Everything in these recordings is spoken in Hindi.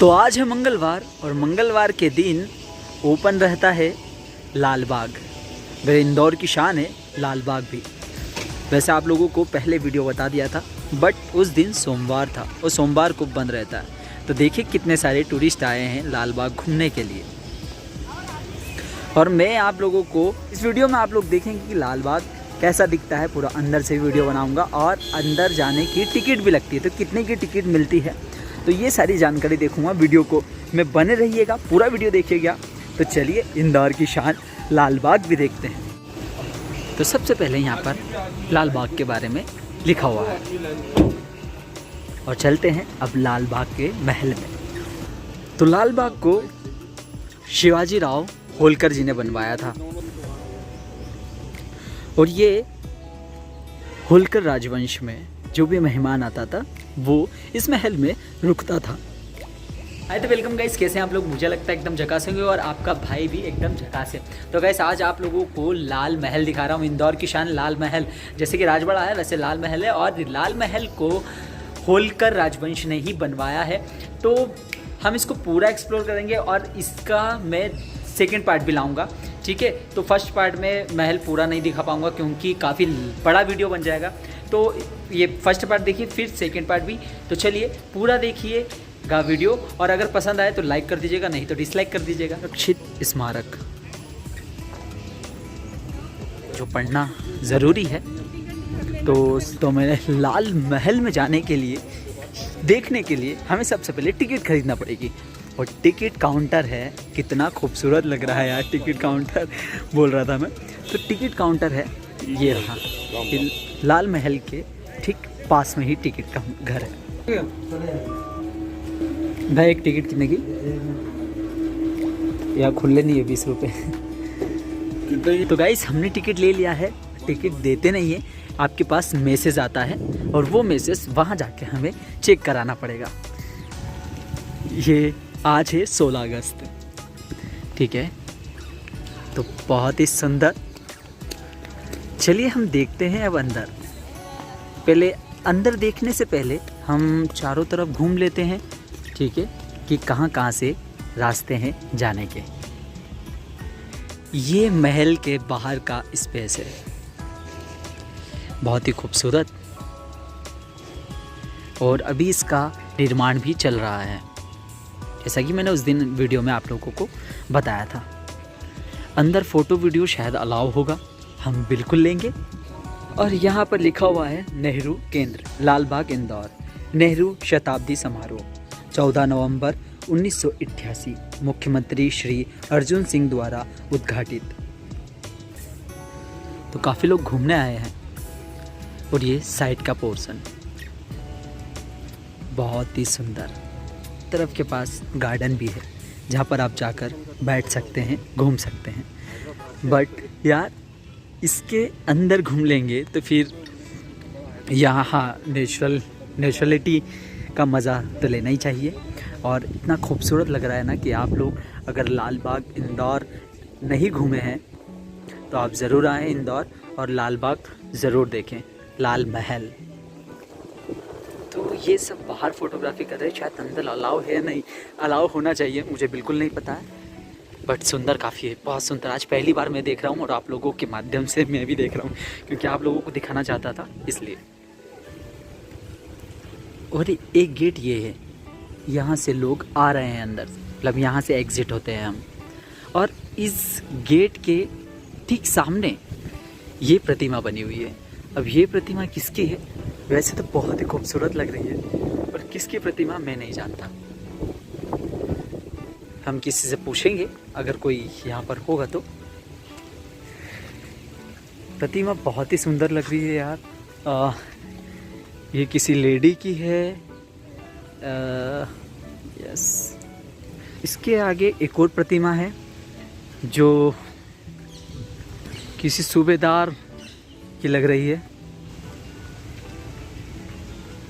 तो आज है मंगलवार और मंगलवार के दिन ओपन रहता है लाल बाग। मेरे इंदौर की शान है लाल बाग भी। वैसे आप लोगों को पहले वीडियो बता दिया था, बट उस दिन सोमवार था और सोमवार को बंद रहता है। तो देखिए कितने सारे टूरिस्ट आए हैं लाल बाग घूमने के लिए। और मैं आप लोगों को इस वीडियो में आप लोग देखेंगे कि लाल बाग कैसा दिखता है। पूरा अंदर से वीडियो बनाऊंगा और अंदर जाने की टिकट भी लगती है, तो कितने की टिकट मिलती है, तो ये सारी जानकारी देखूंगा। वीडियो को में बने रहिएगा, पूरा वीडियो देखिएगा। तो चलिए इंदौर की शान लाल बाग भी देखते हैं। तो सबसे पहले यहाँ पर लाल बाग के बारे में लिखा हुआ है और चलते हैं अब लाल बाग के महल में। तो लाल बाग को शिवाजी राव होलकर जी ने बनवाया था और ये होलकर राजवंश में जो भी मेहमान आता था वो इस महल में रुकता था। हाय तो वेलकम गाइस, कैसे हैं आप लोग? मुझे लगता है एकदम झकास होंगे और आपका भाई भी एकदम झकास है। तो गाइस आज आप लोगों को लाल महल दिखा रहा हूँ, इंदौर की शान लाल महल। जैसे कि राजवाड़ा है वैसे लाल महल है और लाल महल को होलकर राजवंश ने ही बनवाया है। तो हम इसको पूरा एक्सप्लोर करेंगे और इसका मैं सेकेंड पार्ट भी लाऊंगा, ठीक है। तो फर्स्ट पार्ट में महल पूरा नहीं दिखा पाऊंगा क्योंकि काफ़ी बड़ा वीडियो बन जाएगा। तो ये फर्स्ट पार्ट देखिए, फिर सेकेंड पार्ट भी। तो चलिए पूरा देखिएगा वीडियो और अगर पसंद आए तो लाइक कर दीजिएगा, नहीं तो डिसलाइक कर दीजिएगा। रक्षित स्मारक जो पढ़ना ज़रूरी है। तो मैंने लाल महल में जाने के लिए, देखने के लिए हमें सबसे पहले टिकट खरीदना पड़ेगी और टिकट काउंटर है। कितना खूबसूरत लग रहा है यार, टिकट काउंटर बोल रहा था मैं। तो टिकट काउंटर है, ये रहा लाल महल के ठीक पास में ही टिकट का घर है। भाई एक टिकट कितने की? या खुले नहीं है 20 रुपये। तो गाइस हमने टिकट ले लिया है। टिकट देते नहीं है, आपके पास मैसेज आता है और वो मैसेज वहाँ जाके हमें चेक कराना पड़ेगा। ये आज है 16 अगस्त, ठीक है। तो बहुत ही सुंदर। चलिए हम देखते हैं अब अंदर। पहले अंदर देखने से पहले हम चारों तरफ घूम लेते हैं, ठीक है, कि कहाँ कहाँ से रास्ते हैं जाने के। ये महल के बाहर का स्पेस है, बहुत ही खूबसूरत, और अभी इसका निर्माण भी चल रहा है, जैसा कि मैंने उस दिन वीडियो में आप लोगों को बताया था। अंदर फ़ोटो वीडियो शायद अलाउ होगा, हम बिल्कुल लेंगे। और यहाँ पर लिखा हुआ है नेहरू केंद्र लाल बाग इंदौर, नेहरू शताब्दी समारोह 14 नवंबर 1988 मुख्यमंत्री श्री अर्जुन सिंह द्वारा उद्घाटित। तो काफ़ी लोग घूमने आए हैं और ये साइड का पोर्शन बहुत ही सुंदर। तरफ के पास गार्डन भी है जहाँ पर आप जाकर बैठ सकते हैं, घूम सकते हैं। बट यार इसके अंदर घूम लेंगे तो फिर यहाँ नेचुरलिटी का मज़ा तो लेना ही चाहिए। और इतना खूबसूरत लग रहा है ना कि आप लोग अगर लाल बाग इंदौर नहीं घूमे हैं तो आप ज़रूर आएँ इंदौर और लाल बाग ज़रूर देखें, लाल महल। तो ये सब बाहर फोटोग्राफी कर रहे हैं, शायद अंदर अलाउ है, नहीं अलाउ होना चाहिए, मुझे बिल्कुल नहीं पता है। बट सुंदर काफ़ी है, बहुत सुंदर। आज पहली बार मैं देख रहा हूँ और आप लोगों के माध्यम से मैं भी देख रहा हूँ क्योंकि आप लोगों को दिखाना चाहता था इसलिए। और एक गेट ये है, यहाँ से लोग आ रहे हैं अंदर, मतलब यहाँ से एग्ज़िट होते हैं हम। और इस गेट के ठीक सामने ये प्रतिमा बनी हुई है। अब ये प्रतिमा किसकी है? वैसे तो बहुत ही खूबसूरत लग रही है, पर किसकी प्रतिमा मैं नहीं जानता। हम किसी से पूछेंगे अगर कोई यहाँ पर होगा तो। प्रतिमा बहुत ही सुंदर लग रही है यार। ये किसी लेडी की है। यस, इसके आगे एक और प्रतिमा है जो किसी सूबेदार की लग रही है।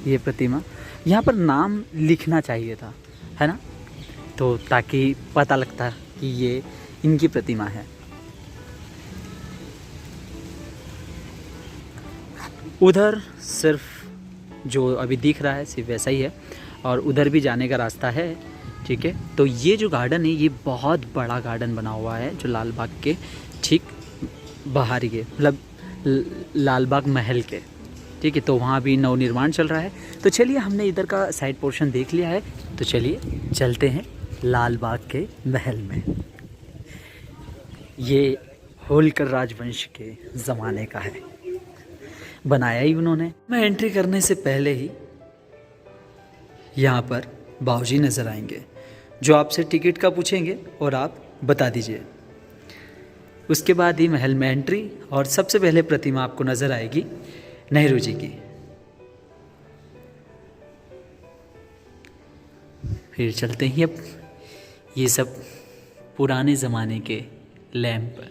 ये प्रतिमा, यहाँ पर नाम लिखना चाहिए था, है ना, तो ताकि पता लगता कि ये इनकी प्रतिमा है। उधर सिर्फ जो अभी दिख रहा है सिर्फ वैसा ही है और उधर भी जाने का रास्ता है, ठीक है। तो ये जो गार्डन है ये बहुत बड़ा गार्डन बना हुआ है जो लाल बाग के ठीक बाहर के मतलब लाल बाग महल के, ठीक है। तो वहाँ भी नवनिर्माण चल रहा है। तो चलिए हमने इधर का साइड पोर्शन देख लिया है, तो चलिए चलते हैं लाल बाग के महल में। ये होलकर राजवंश के ज़माने का है, बनाया ही उन्होंने। मैं एंट्री करने से पहले ही यहाँ पर बाबूजी नज़र आएंगे जो आपसे टिकट का पूछेंगे और आप बता दीजिए। उसके बाद ही महल में एंट्री और सबसे पहले प्रतिमा आपको नज़र आएगी नेहरू जी की। फिर चलते ही अब ये सब पुराने ज़माने के लैंप।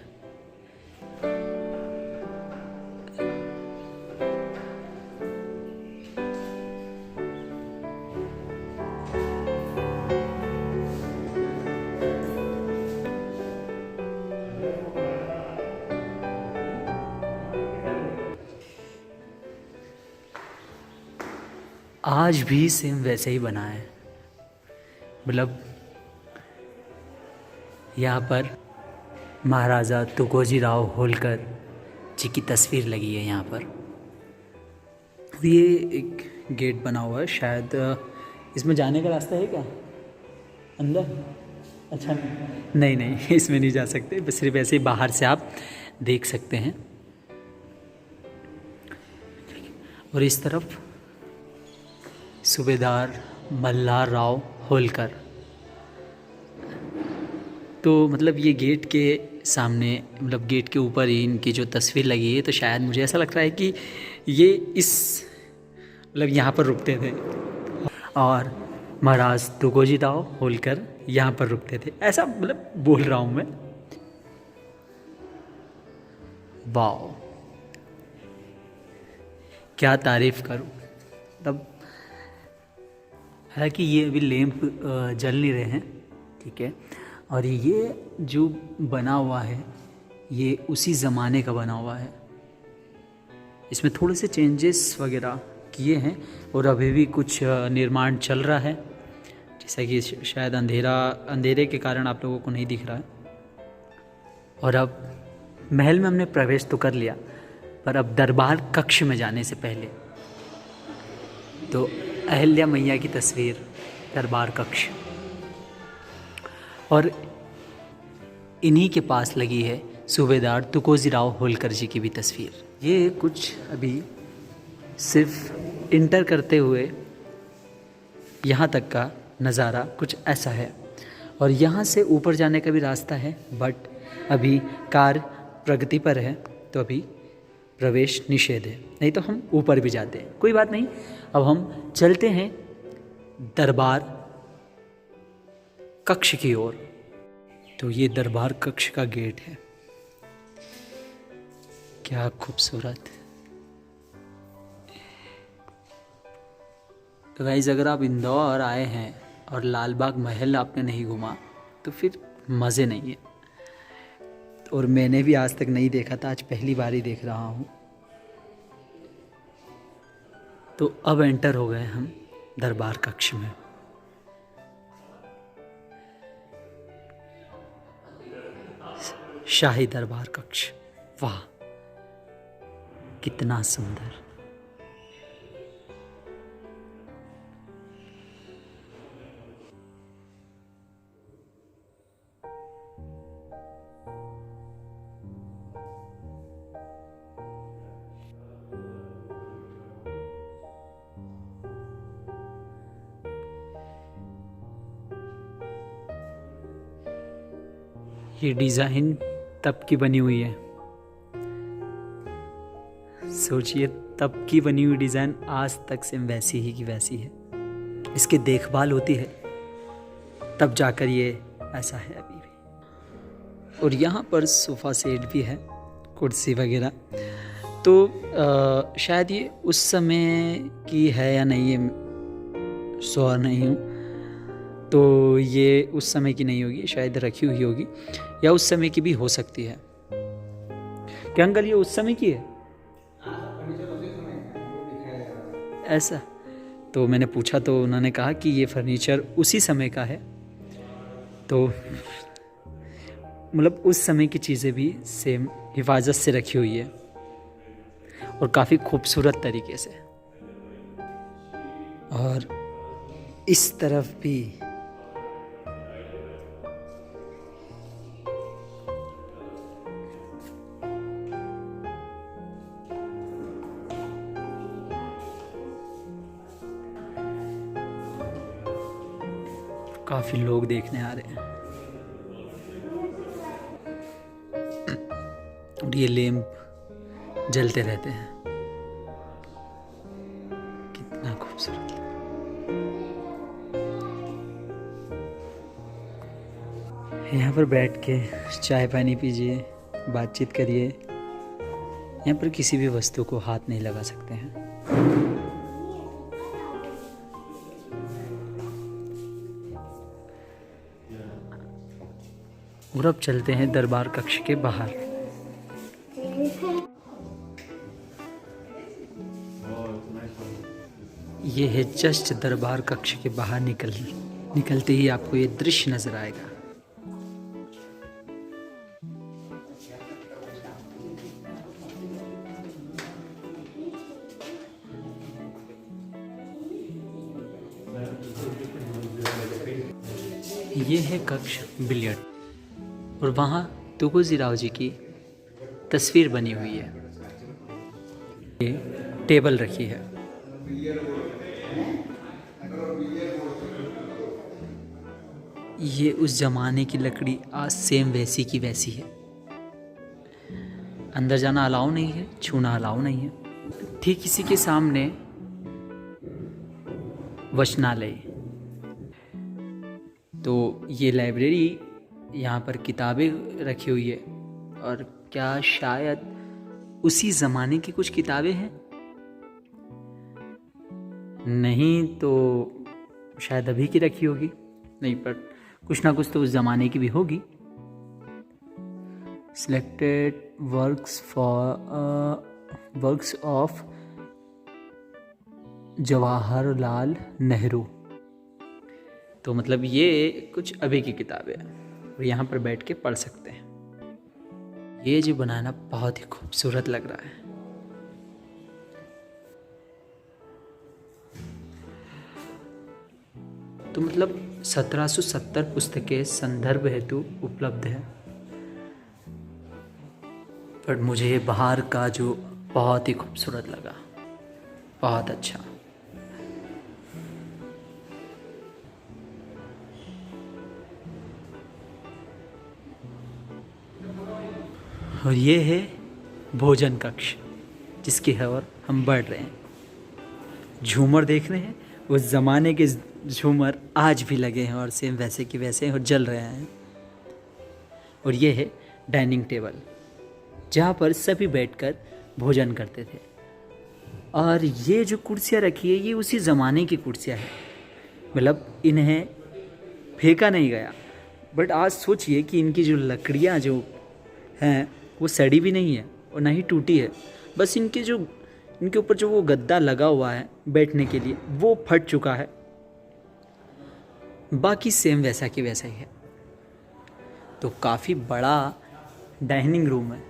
आज भी सेम वैसे ही बना है, मतलब यहाँ पर महाराजा तुकोजी राव होलकर जी की तस्वीर लगी है यहाँ पर। ये एक गेट बना हुआ है, शायद इसमें जाने का रास्ता है क्या अंदर? अच्छा नहीं नहीं इसमें नहीं जा सकते, बस सिर्फ ऐसे ही बाहर से आप देख सकते हैं। और इस तरफ सूबेदार मल्हार राव होलकर। तो मतलब ये गेट के सामने, मतलब गेट के ऊपर ही इनकी जो तस्वीर लगी है, तो शायद मुझे ऐसा लग रहा है कि ये इस मतलब यहाँ पर रुकते थे और महाराज तुकोजी राव होलकर यहाँ पर रुकते थे, ऐसा मतलब बोल रहा हूँ मैं। वाओ क्या तारीफ़ करूँ। तब हालांकि ये अभी लैंप जल नहीं रहे हैं, ठीक है। और ये जो बना हुआ है ये उसी ज़माने का बना हुआ है। इसमें थोड़े से चेंजेस वगैरह किए हैं और अभी भी कुछ निर्माण चल रहा है, जैसा कि शायद अंधेरे के कारण आप लोगों को नहीं दिख रहा है। और अब महल में हमने प्रवेश तो कर लिया, पर अब दरबार कक्ष में जाने से पहले तो अहिल्या मैया की तस्वीर दरबार कक्ष, और इन्हीं के पास लगी है सूबेदार तुकोजी राव होलकर जी की भी तस्वीर। ये कुछ अभी सिर्फ इंटर करते हुए यहाँ तक का नज़ारा कुछ ऐसा है, और यहाँ से ऊपर जाने का भी रास्ता है, बट अभी कार्य प्रगति पर है तो अभी प्रवेश निषेध है, नहीं तो हम ऊपर भी जाते हैं। कोई बात नहीं, अब हम चलते हैं दरबार कक्ष की ओर। तो ये दरबार कक्ष का गेट है, क्या खूबसूरत। तो गाइस अगर आप इंदौर आए हैं और लाल बाग महल आपने नहीं घूमा तो फिर मज़े नहीं है। और मैंने भी आज तक नहीं देखा था, आज पहली बार ही देख रहा हूँ। तो अब एंटर हो गए हम दरबार कक्ष में। शाही दरबार कक्ष, वाह कितना सुंदर। ये डिज़ाइन तब की बनी हुई है, सोचिए तब की बनी हुई डिज़ाइन आज तक से वैसी ही की वैसी है। इसकी देखभाल होती है तब जाकर ये ऐसा है अभी भी। और यहाँ पर सोफ़ा सेट भी है, कुर्सी वगैरह। तो शायद ये उस समय की है या नहीं, ये श्योर नहीं हूँ। तो ये उस समय की नहीं होगी, शायद रखी हुई होगी, या उस समय की भी हो सकती है। क्या अंकल ये उस समय की है? ऐसा तो मैंने पूछा तो उन्होंने कहा कि ये फर्नीचर उसी समय का है, तो मतलब उस समय की चीज़ें भी सेम हिफाजत से रखी हुई है और काफ़ी खूबसूरत तरीके से। और इस तरफ भी काफ़ी लोग देखने आ रहे हैं। और ये लैंप जलते रहते हैं, कितना खूबसूरत। यहाँ पर बैठ के चाय पानी पीजिए, बातचीत करिए। यहाँ पर किसी भी वस्तु को हाथ नहीं लगा सकते हैं। और अब चलते हैं दरबार कक्ष के बाहर। ये है जस्ट दरबार कक्ष के बाहर निकलते ही आपको ये दृश्य नजर आएगा। ये है कक्ष बिलियर्ड और वहाँ तुकोजीराव जी की तस्वीर बनी हुई है। ये टेबल रखी है। ये उस जमाने की लकड़ी आज सेम वैसी की वैसी है। अंदर जाना अलाउ नहीं है, छूना अलाउ नहीं है। ठीक इसी के सामने वचनालय। तो ये लाइब्रेरी, यहाँ पर किताबें रखी हुई है और क्या शायद उसी ज़माने की कुछ किताबें हैं, नहीं तो शायद अभी की रखी होगी, नहीं पर कुछ ना कुछ तो उस ज़माने की भी होगी। Selected works of Jawaharlal Nehru. तो मतलब ये कुछ अभी की किताबें हैं और यहाँ पर बैठ के पढ़ सकते हैं। ये जो बनाना बहुत ही खूबसूरत लग रहा है। तो मतलब 1770 पुस्तकें संदर्भ हेतु उपलब्ध है। पर मुझे ये बाहर का जो बहुत ही खूबसूरत लगा, बहुत अच्छा। और ये है भोजन कक्ष जिसकी ओर हम बढ़ रहे हैं। झूमर देख रहे हैं, उस ज़माने के झूमर आज भी लगे हैं और सेम वैसे के वैसे और जल रहे हैं। और ये है डाइनिंग टेबल जहाँ पर सभी बैठकर भोजन करते थे। और ये जो कुर्सियाँ रखी है ये उसी ज़माने की कुर्सियाँ हैं, मतलब इन्हें फेंका नहीं गया। बट आज सोचिए कि इनकी जो लकड़ियाँ जो हैं वो सड़ी भी नहीं है और ना ही टूटी है, बस इनके ऊपर जो वो गद्दा लगा हुआ है बैठने के लिए वो फट चुका है, बाकी सेम वैसा कि वैसा ही है। तो काफ़ी बड़ा डाइनिंग रूम है,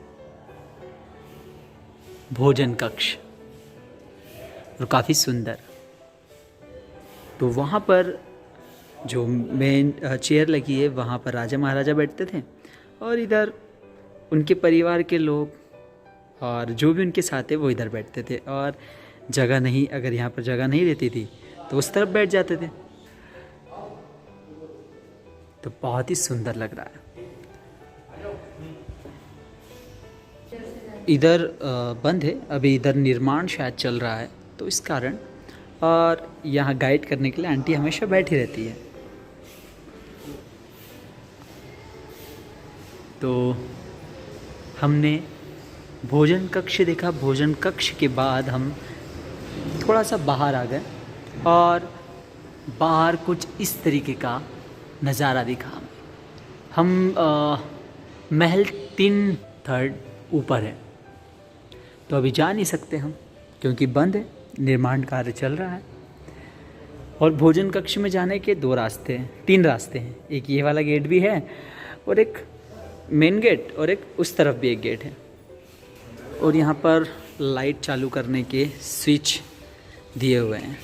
भोजन कक्ष, और काफ़ी सुंदर। तो वहाँ पर जो मेन चेयर लगी है वहाँ पर राजा महाराजा बैठते थे और इधर उनके परिवार के लोग और जो भी उनके साथ है वो इधर बैठते थे। और जगह नहीं, अगर यहाँ पर जगह नहीं रहती थी तो उस तरफ बैठ जाते थे। तो बहुत ही सुंदर लग रहा है। इधर बंद है अभी, इधर निर्माण शायद चल रहा है तो इस कारण। और यहाँ गाइड करने के लिए आंटी हमेशा बैठी रहती है। तो हमने भोजन कक्ष देखा। भोजन कक्ष के बाद हम थोड़ा सा बाहर आ गए और बाहर कुछ इस तरीके का नज़ारा दिखा हम महल 3/3 ऊपर है, तो अभी जा नहीं सकते हम क्योंकि बंद है, निर्माण कार्य चल रहा है। और भोजन कक्ष में जाने के 2 रास्ते हैं, 3 रास्ते हैं। एक ये वाला गेट भी है और एक मेन गेट और एक उस तरफ भी एक गेट है। और यहाँ पर लाइट चालू करने के स्विच दिए हुए हैं।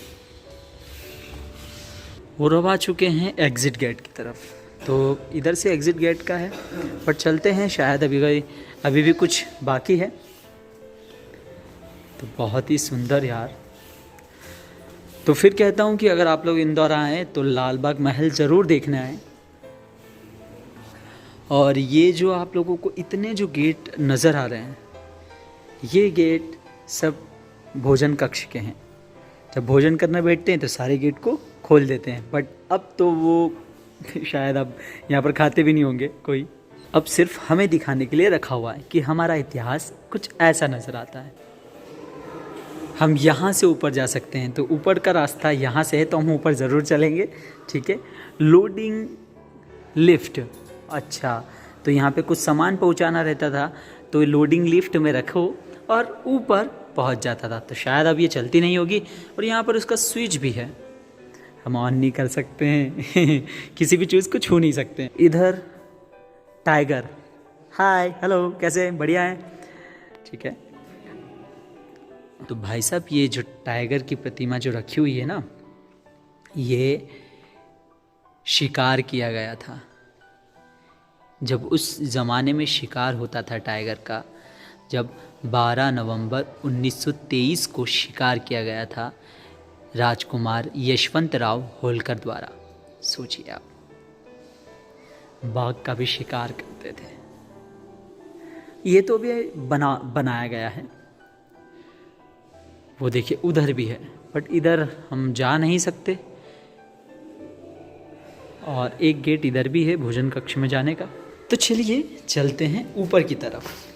और अब आ चुके हैं एग्ज़िट गेट की तरफ। तो इधर से एग्ज़िट गेट का है, पर चलते हैं, शायद अभी भी कुछ बाकी है। तो बहुत ही सुंदर यार। तो फिर कहता हूँ कि अगर आप लोग इंदौर आएँ तो लाल बाग महल ज़रूर देखने आएँ। और ये जो आप लोगों को इतने जो गेट नज़र आ रहे हैं, ये गेट सब भोजन कक्ष के हैं। जब भोजन करने बैठते हैं तो सारे गेट को खोल देते हैं, बट अब तो वो शायद अब यहाँ पर खाते भी नहीं होंगे कोई। अब सिर्फ हमें दिखाने के लिए रखा हुआ है कि हमारा इतिहास कुछ ऐसा नज़र आता है। हम यहाँ से ऊपर जा सकते हैं, तो ऊपर का रास्ता यहाँ से है, तो हम ऊपर ज़रूर चलेंगे। ठीक है, लोडिंग लिफ्ट, अच्छा, तो यहाँ पे कुछ सामान पहुँचाना रहता था, तो लोडिंग लिफ्ट में रखो और ऊपर पहुँच जाता था। तो शायद अब ये चलती नहीं होगी। और यहाँ पर उसका स्विच भी है, हम ऑन नहीं कर सकते हैं किसी भी चीज़ को छू नहीं सकते हैं। इधर टाइगर, हाय हेलो, कैसे, बढ़िया है, ठीक है। तो भाई साहब, ये जो टाइगर की प्रतिमा जो रखी हुई है ना, ये शिकार किया गया था। जब उस ज़माने में शिकार होता था टाइगर का, जब 12 नवंबर 1923 को शिकार किया गया था राजकुमार यशवंतराव होलकर द्वारा। सोचिए आप, बाघ का भी शिकार करते थे। ये तो भी बनाया गया है। वो देखिए उधर भी है, बट इधर हम जा नहीं सकते। और एक गेट इधर भी है भोजन कक्ष में जाने का। तो चलिए चलते हैं ऊपर की तरफ।